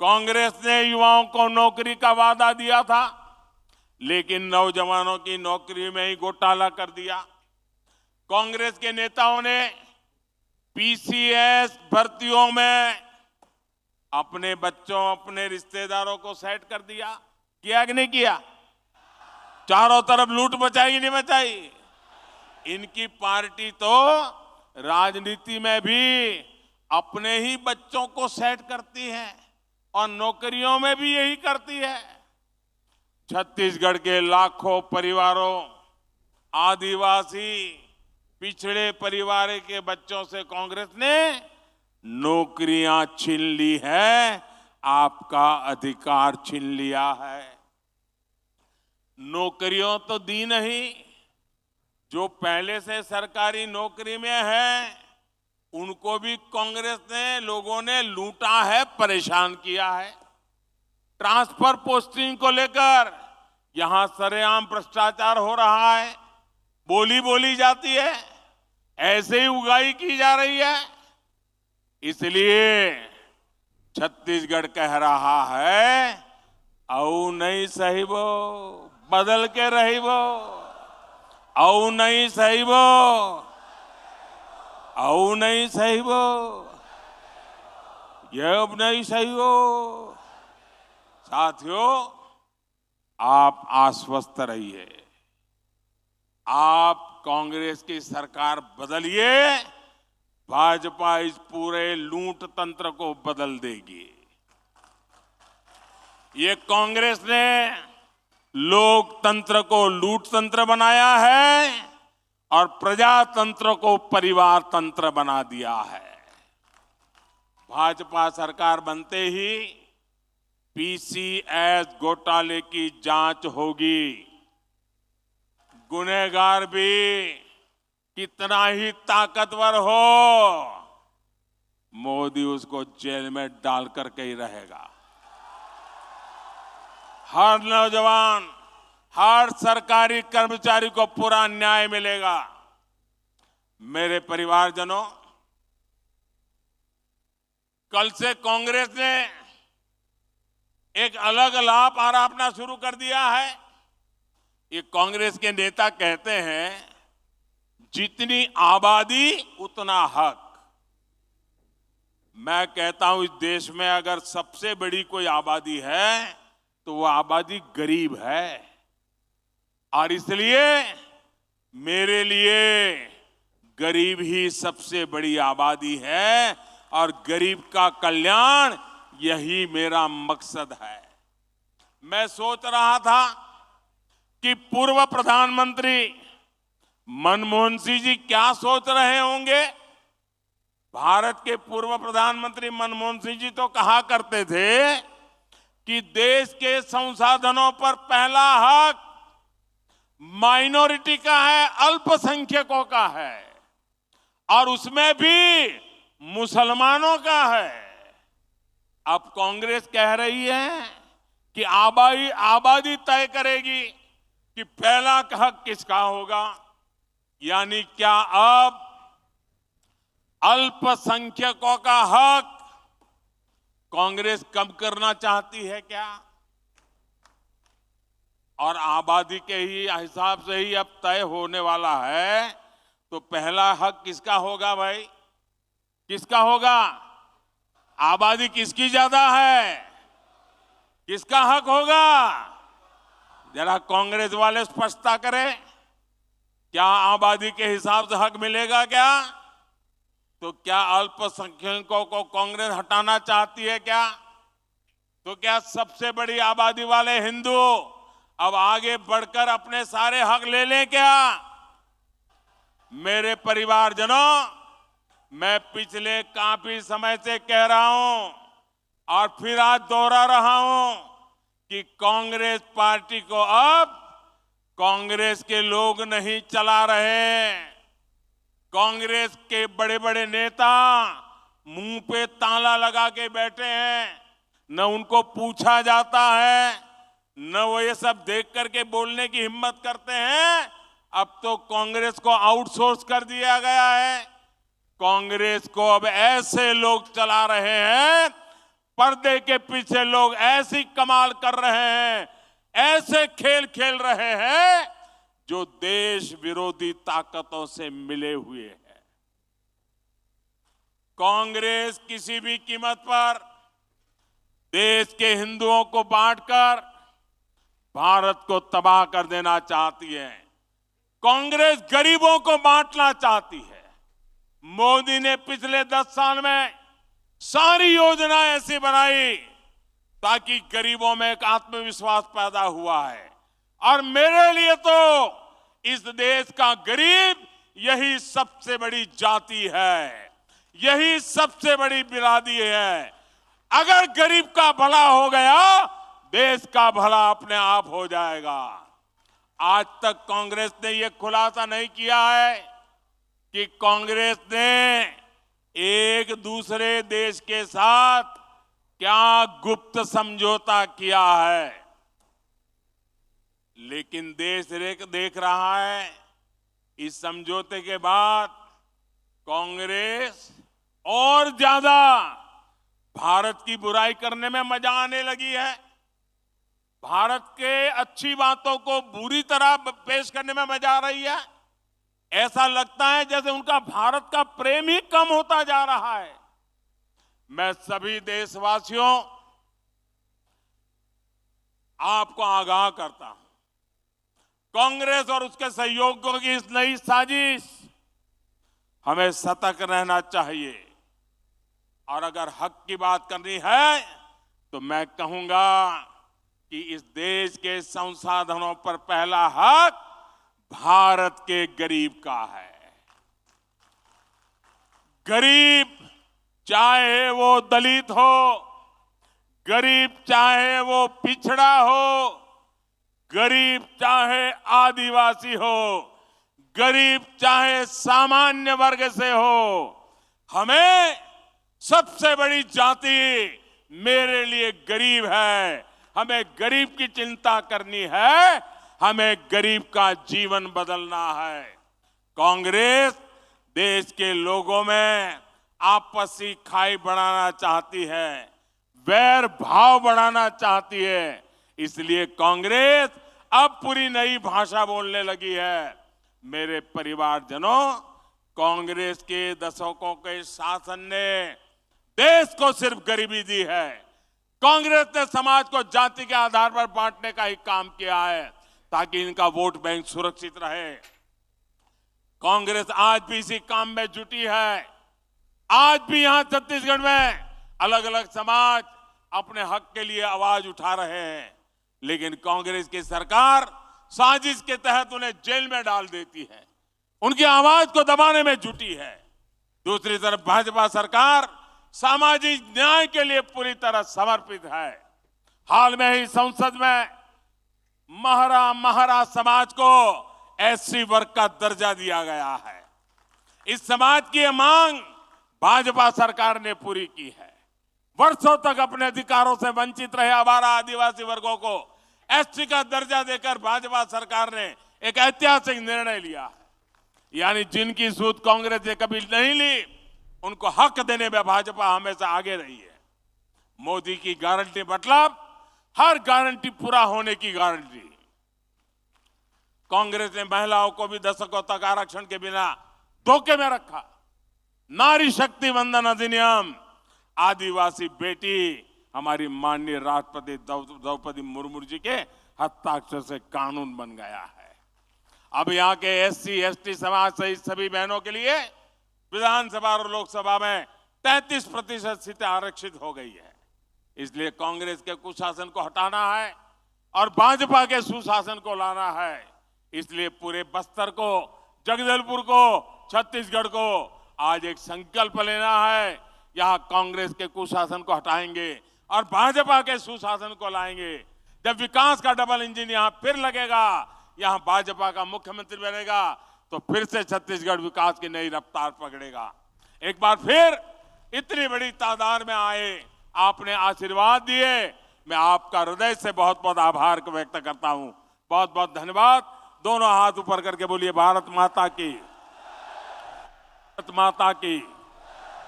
कांग्रेस ने युवाओं को नौकरी का वादा दिया था, लेकिन नौजवानों की नौकरी में ही घोटाला कर दिया। कांग्रेस के नेताओं ने पीसीएस भर्तियों में अपने बच्चों, अपने रिश्तेदारों को सेट कर दिया। किया कि नहीं किया? चारों तरफ लूट मचाई कि नहीं मचाई? इनकी पार्टी तो राजनीति में भी अपने ही बच्चों को सेट करती है और नौकरियों में भी यही करती है। छत्तीसगढ़ के लाखों परिवारों, आदिवासी, पिछड़े परिवार के बच्चों से कांग्रेस ने नौकरियां छीन ली है, आपका अधिकार छीन लिया है। नौकरियों तो दी नहीं, जो पहले से सरकारी नौकरी में है उनको भी कांग्रेस ने, लोगों ने लूटा है, परेशान किया है। ट्रांसफर पोस्टिंग को लेकर यहां सरेआम भ्रष्टाचार हो रहा है, बोली बोली जाती है, ऐसे ही उगाई की जा रही है। इसलिए छत्तीसगढ़ कह रहा है, औ नहीं सही वो बदल के रही वो, औ नहीं सही वो, औ नहीं सही वो, ये अब नहीं सही वो। साथियों, आप आश्वस्त रहिए, आप कांग्रेस की सरकार बदलिए, भाजपा इस पूरे लूट तंत्र को बदल देगी। ये कांग्रेस ने लोकतंत्र को लूट तंत्र बनाया है और प्रजातंत्र को परिवार तंत्र बना दिया है। भाजपा सरकार बनते ही पीसीएस घोटाले की जांच होगी। गुनहगार भी कितना ही ताकतवर हो, मोदी उसको जेल में डाल करके ही रहेगा। हर नौजवान, हर सरकारी कर्मचारी को पूरा न्याय मिलेगा। मेरे परिवारजनों, कल से कांग्रेस ने एक अलग लाभ आरोपना शुरू कर दिया है। ये कांग्रेस के नेता कहते हैं, जितनी आबादी उतना हक। मैं कहता हूं, इस देश में अगर सबसे बड़ी कोई आबादी है तो वो आबादी गरीब है, और इसलिए मेरे लिए गरीब ही सबसे बड़ी आबादी है और गरीब का कल्याण यही मेरा मकसद है। मैं सोच रहा था कि पूर्व प्रधानमंत्री मनमोहन सिंह जी क्या सोच रहे होंगे। भारत के पूर्व प्रधानमंत्री मनमोहन सिंह जी तो कहा करते थे कि देश के संसाधनों पर पहला हक माइनॉरिटी का है, अल्पसंख्यकों का है, और उसमें भी मुसलमानों का है। अब कांग्रेस कह रही है कि आबादी तय करेगी कि पहला हक किसका होगा। यानी क्या अब अल्पसंख्यकों का हक कांग्रेस कम करना चाहती है क्या? और आबादी के ही हिसाब से ही अब तय होने वाला है, तो पहला हक किसका होगा भाई? किसका होगा? आबादी किसकी ज्यादा है, किसका हक होगा? जरा कांग्रेस वाले स्पष्टता करें, क्या आबादी के हिसाब से हक मिलेगा क्या? तो क्या अल्पसंख्यकों को कांग्रेस हटाना चाहती है क्या? तो क्या सबसे बड़ी आबादी वाले हिंदू अब आगे बढ़कर अपने सारे हक ले लें क्या? मेरे परिवारजनों, मैं पिछले काफी समय से कह रहा हूं और फिर आज दोहरा रहा हूं कि कांग्रेस पार्टी को अब कांग्रेस के लोग नहीं चला रहे। कांग्रेस के बड़े बड़े नेता मुंह पे ताला लगा के बैठे हैं, न उनको पूछा जाता है, न वो ये सब देख करके बोलने की हिम्मत करते हैं। अब तो कांग्रेस को आउटसोर्स कर दिया गया है। कांग्रेस को अब ऐसे लोग चला रहे हैं, पर्दे के पीछे लोग ऐसी कमाल कर रहे हैं, ऐसे खेल खेल रहे हैं जो देश विरोधी ताकतों से मिले हुए हैं। कांग्रेस किसी भी कीमत पर देश के हिंदुओं को बांटकर भारत को तबाह कर देना चाहती है। कांग्रेस गरीबों को बांटना चाहती है। मोदी ने पिछले 10 साल में सारी योजनाएं ऐसी बनाई ताकि गरीबों में एक आत्मविश्वास पैदा हुआ है। और मेरे लिए तो इस देश का गरीब यही सबसे बड़ी जाति है, यही सबसे बड़ी बिरादरी है। अगर गरीब का भला हो गया, देश का भला अपने आप हो जाएगा। आज तक कांग्रेस ने यह खुलासा नहीं किया है कि कांग्रेस ने एक दूसरे देश के साथ क्या गुप्त समझौता किया है। लेकिन देश देख रहा है, इस समझौते के बाद कांग्रेस और ज्यादा भारत की बुराई करने में मजा आने लगी है। भारत के अच्छी बातों को बुरी तरह पेश करने में मजा आ रही है। ऐसा लगता है जैसे उनका भारत का प्रेम ही कम होता जा रहा है। मैं सभी देशवासियों, आपको आगाह करता हूं, कांग्रेस और उसके सहयोगियों की इस नई साजिश, हमें सतर्क रहना चाहिए। और अगर हक की बात करनी है तो मैं कहूंगा कि इस देश के संसाधनों पर पहला हक भारत के गरीब का है। गरीब चाहे वो दलित हो, गरीब चाहे वो पिछड़ा हो, गरीब चाहे आदिवासी हो, गरीब चाहे सामान्य वर्ग से हो, हमें सबसे बड़ी जाति मेरे लिए गरीब है। हमें गरीब की चिंता करनी है, हमें गरीब का जीवन बदलना है। कांग्रेस देश के लोगों में आपसी खाई बढ़ाना चाहती है, वैर भाव बढ़ाना चाहती है। इसलिए कांग्रेस अब पूरी नई भाषा बोलने लगी है। मेरे परिवारजनों, कांग्रेस के दशकों के शासन ने देश को सिर्फ गरीबी दी है। कांग्रेस ने समाज को जाति के आधार पर बांटने का ही काम किया है ताकि इनका वोट बैंक सुरक्षित रहे। कांग्रेस आज भी इसी काम में जुटी है। आज भी यहां छत्तीसगढ़ में अलग अलग समाज अपने हक के लिए आवाज उठा रहे हैं, लेकिन कांग्रेस की सरकार साजिश के तहत उन्हें जेल में डाल देती है, उनकी आवाज को दबाने में जुटी है। दूसरी तरफ भाजपा सरकार सामाजिक न्याय के लिए पूरी तरह समर्पित है। हाल में ही संसद में महरा समाज को एससी वर्ग का दर्जा दिया गया है। इस समाज की यह मांग भाजपा सरकार ने पूरी की है। वर्षों तक अपने अधिकारों से वंचित रहे आवारा आदिवासी वर्गों को एसटी का दर्जा देकर भाजपा सरकार ने एक ऐतिहासिक निर्णय लिया है। यानी जिनकी सूद कांग्रेस ने कभी नहीं ली, उनको हक देने में भाजपा हमेशा आगे रही है। मोदी की गारंटी मतलब हर गारंटी पूरा होने की गारंटी। कांग्रेस ने महिलाओं को भी दशकों तक आरक्षण के बिना धोखे में रखा। नारी शक्ति वंदन अधिनियम, आदिवासी बेटी हमारी माननीय राष्ट्रपति द्रौपदी मुर्मू जी के हस्ताक्षर से कानून बन गया है। अब यहाँ के एससी एसटी समाज सहित सभी बहनों के लिए विधानसभा और लोकसभा में 33% सीटें आरक्षित हो गई है। इसलिए कांग्रेस के कुशासन को हटाना है और भाजपा के सुशासन को लाना है। इसलिए पूरे बस्तर को, जगदलपुर को, छत्तीसगढ़ को आज एक संकल्प लेना है। यहां कांग्रेस के कुशासन को हटाएंगे और भाजपा के सुशासन को लाएंगे। जब विकास का डबल इंजन यहां फिर लगेगा, यहां भाजपा का मुख्यमंत्री बनेगा, तो फिर से छत्तीसगढ़ विकास की नई रफ्तार पकड़ेगा। एक बार फिर इतनी बड़ी तादाद में आए, आपने आशीर्वाद दिए, मैं आपका हृदय से बहुत बहुत आभार व्यक्त करता हूं। बहुत बहुत धन्यवाद। दोनों हाथ ऊपर करके बोलिए भारत माता की, भारत माता की,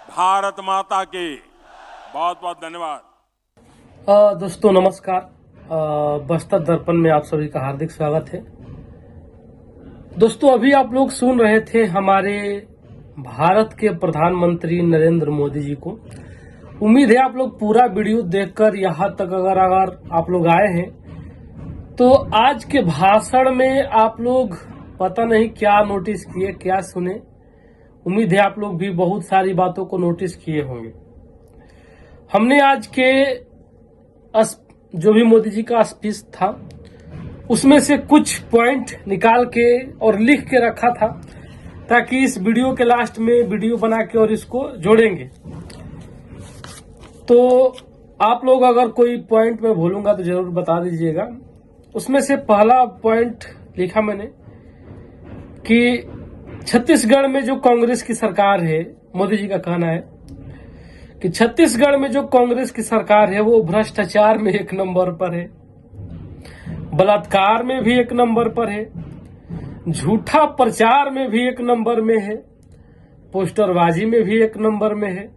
भारत माता की। बहुत बहुत धन्यवाद। दोस्तों नमस्कार। बस्तर दर्पण में आप सभी का हार्दिक स्वागत है। दोस्तों अभी आप लोग सुन रहे थे हमारे भारत के प्रधानमंत्री नरेंद्र मोदी जी को। उम्मीद है आप लोग पूरा वीडियो देखकर यहाँ तक अगर आप लोग आए हैं तो आज के भाषण में आप लोग पता नहीं क्या नोटिस किए, क्या सुने। उम्मीद है आप लोग भी बहुत सारी बातों को नोटिस किए होंगे। हमने आज के जो भी मोदी जी का स्पीच था उसमें से कुछ पॉइंट निकाल के और लिख के रखा था, ताकि इस वीडियो के लास्ट में वीडियो बना के और इसको जोड़ेंगे। तो आप लोग अगर कोई पॉइंट मैं भूलूंगा तो जरूर बता दीजिएगा। उसमें से पहला पॉइंट लिखा मैंने कि छत्तीसगढ़ में जो कांग्रेस की सरकार है, मोदी जी का कहना है कि छत्तीसगढ़ में जो कांग्रेस की सरकार है वो भ्रष्टाचार में 1 नंबर पर है, बलात्कार में भी 1 नंबर पर है, झूठा प्रचार में भी 1 नंबर में है, पोस्टरबाजी में भी 1 नंबर में है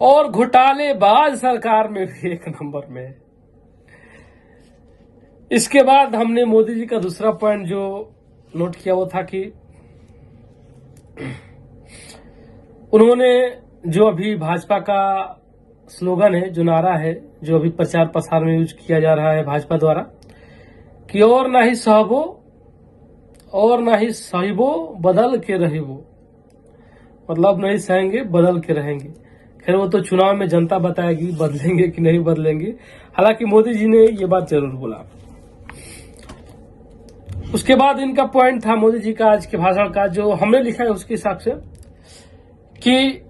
और घोटालेबाज सरकार में भी 1 नंबर में है। इसके बाद हमने मोदी जी का दूसरा पॉइंट जो नोट किया वो था कि उन्होंने जो अभी भाजपा का स्लोगन है, जो नारा है, जो अभी प्रचार प्रसार में यूज किया जा रहा है भाजपा द्वारा कि और ना ही सहबो और ना ही सहिबो बदल के रहेबो, मतलब नहीं सहेंगे बदल के रहेंगे। खैर वो तो चुनाव में जनता बताएगी बदलेंगे कि नहीं बदलेंगे। हालांकि मोदी जी ने ये बात जरूर बोला। उसके बाद इनका पॉइंट था मोदी जी का आज के भाषण का, जो हमने लिखा है उसके हिसाब से, कि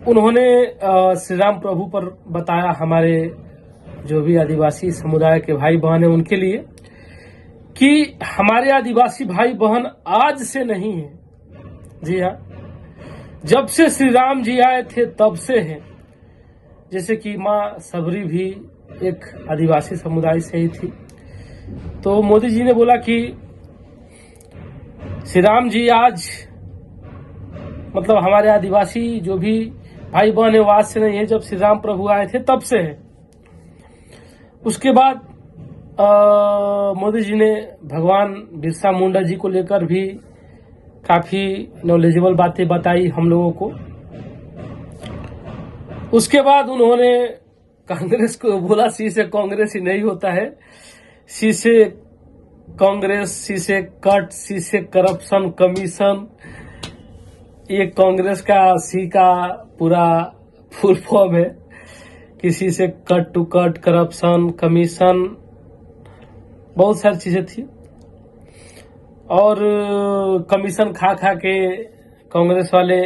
उन्होंने श्री राम प्रभु पर बताया हमारे जो भी आदिवासी समुदाय के भाई बहन है उनके लिए, कि हमारे आदिवासी भाई बहन आज से नहीं है, जी हाँ, जब से श्री राम जी आए थे तब से है। जैसे कि माँ सबरी भी एक आदिवासी समुदाय से ही थी। तो मोदी जी ने बोला कि श्री राम जी आज, मतलब हमारे आदिवासी जो भी भाई बहन है वो आज से नहीं है, जब श्री राम प्रभु आए थे तब से है। उसके बाद मोदी जी ने भगवान बिरसा मुंडा जी को लेकर भी काफी नॉलेजेबल बातें बताई हम लोगों को। उसके बाद उन्होंने कांग्रेस को बोला सी से कांग्रेस ही नहीं होता है, सी से कांग्रेस, सी से कट, सी से करप्शन कमीशन। ये कांग्रेस का सी का पूरा फुल फॉर्म है, किसी से cut to cut, corruption, commission, बहुत सारी चीजें थी। और कमीशन खा खा के कांग्रेस वाले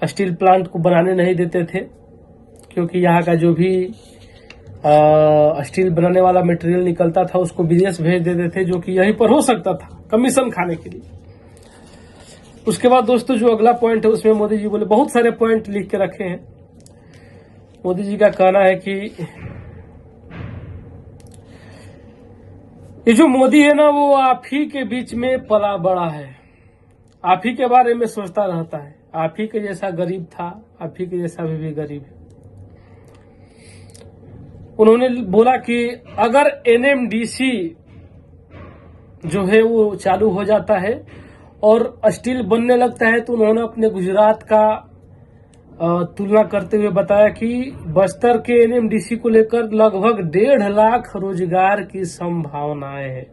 स्टील प्लांट को बनाने नहीं देते थे, क्योंकि यहाँ का जो भी स्टील बनाने वाला मटेरियल निकलता था उसको विदेश भेज देते थे, जो कि यहीं पर हो सकता था कमीशन खाने के लिए। उसके बाद दोस्तों जो अगला पॉइंट है उसमें मोदी जी बोले, बहुत सारे पॉइंट लिख के रखे हैं। मोदी जी का कहना है कि ये जो मोदी है ना वो आप ही के बीच में पला बड़ा है, आप ही के बारे में सोचता रहता है, आप ही के जैसा गरीब था, आप ही के जैसा भी गरीब है। उन्होंने बोला कि अगर एनएमडीसी जो है वो चालू हो जाता है और स्टील बनने लगता है, तो उन्होंने अपने गुजरात का तुलना करते हुए बताया कि बस्तर के एनएमडीसी को लेकर लगभग 1.5 लाख रोजगार की संभावनाएं है।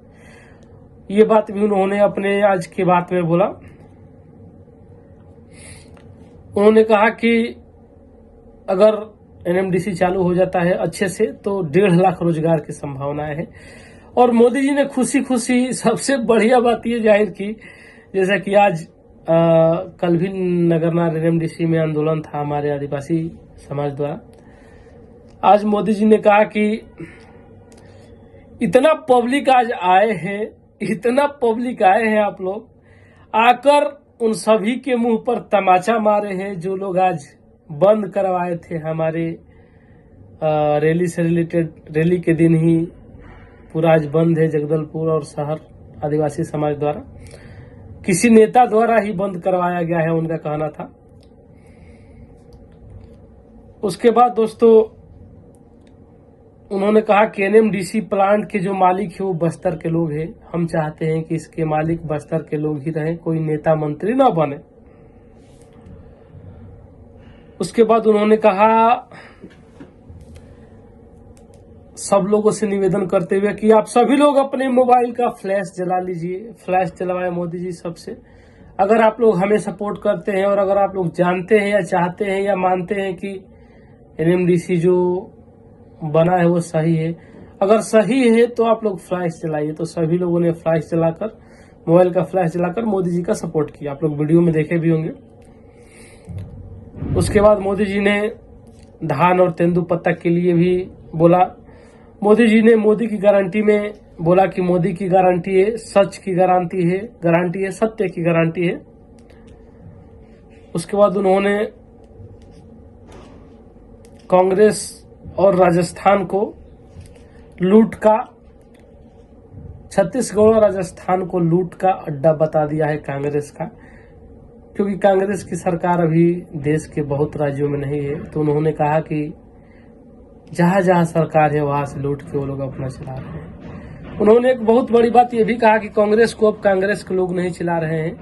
ये बात भी उन्होंने अपने आज की बात में बोला। उन्होंने कहा कि अगर एनएमडीसी चालू हो जाता है अच्छे से तो 1.5 लाख रोजगार की संभावनाएं है। और मोदी जी ने खुशी खुशी सबसे बढ़िया बात ये जाहिर की, जैसा कि आज कल भी नगरनार एनएमडीसी में आंदोलन था हमारे आदिवासी समाज द्वारा। आज मोदी जी ने कहा कि इतना पब्लिक आज आए हैं, इतना पब्लिक आए हैं, आप लोग आकर उन सभी के मुंह पर तमाचा मारे हैं जो लोग आज बंद करवाए थे हमारे रैली से रिलेटेड। रैली के दिन ही पूरा आज बंद है जगदलपुर और शहर आदिवासी समाज द्वारा, किसी नेता द्वारा ही बंद करवाया गया है, उनका कहना था। उसके बाद दोस्तों उन्होंने कहा कि एनएमडीसी प्लांट के जो मालिक है वो बस्तर के लोग हैं। हम चाहते हैं कि इसके मालिक बस्तर के लोग ही रहें, कोई नेता मंत्री ना बने। उसके बाद उन्होंने कहा सब लोगों से निवेदन करते हुए कि आप सभी लोग अपने मोबाइल का फ्लैश जला लीजिए। फ्लैश जलवाए मोदी जी सबसे। अगर आप लोग हमें सपोर्ट करते हैं और अगर आप लोग जानते हैं या चाहते हैं या मानते हैं कि एनएमडीसी जो बना है वो सही है, अगर सही है तो आप लोग फ्लैश जलाइए। तो सभी लोगों ने फ्लैश जलाकर, मोबाइल का फ्लैश जलाकर मोदी जी का सपोर्ट किया। आप लोग वीडियो में देखे भी होंगे। उसके बाद मोदी जी ने धान और तेंदुपत्ता के लिए भी बोला। मोदी जी ने मोदी की गारंटी में बोला कि मोदी की गारंटी है, सच की गारंटी है, सत्य की गारंटी है। उसके बाद उन्होंने कांग्रेस और राजस्थान को लूट का, छत्तीसगढ़ और राजस्थान को लूट का अड्डा बता दिया है कांग्रेस का, क्योंकि कांग्रेस की सरकार अभी देश के बहुत राज्यों में नहीं है। तो उन्होंने कहा कि जहां जहां सरकार है वहां से लूट के वो लोग अपना चला रहे हैं। उन्होंने एक बहुत बड़ी बात ये भी कहा कि कांग्रेस को अब कांग्रेस के लोग नहीं चला रहे हैं,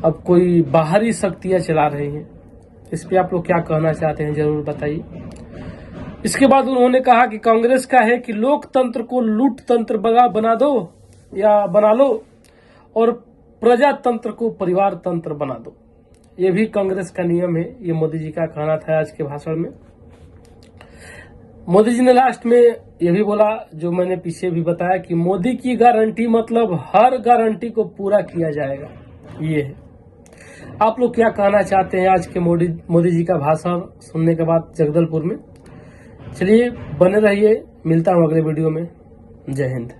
अब कोई बाहरी शक्तियां चला रही हैं। इस पे आप लोग क्या कहना चाहते हैं जरूर बताइए। इसके बाद उन्होंने कहा कि कांग्रेस का है कि लोकतंत्र को लूट तंत्र बना दो या बना लो और प्रजातंत्र को परिवार तंत्र बना दो। ये भी कांग्रेस का नियम है। ये मोदी जी का कहना था आज के भाषण में। मोदी जी ने लास्ट में ये भी बोला, जो मैंने पीछे भी बताया, कि मोदी की गारंटी मतलब हर गारंटी को पूरा किया जाएगा। ये है। आप लोग क्या कहना चाहते हैं आज के मोदी जी का भाषण सुनने के बाद जगदलपुर में? चलिए बने रहिए, मिलता हूं अगले वीडियो में। जय हिंद।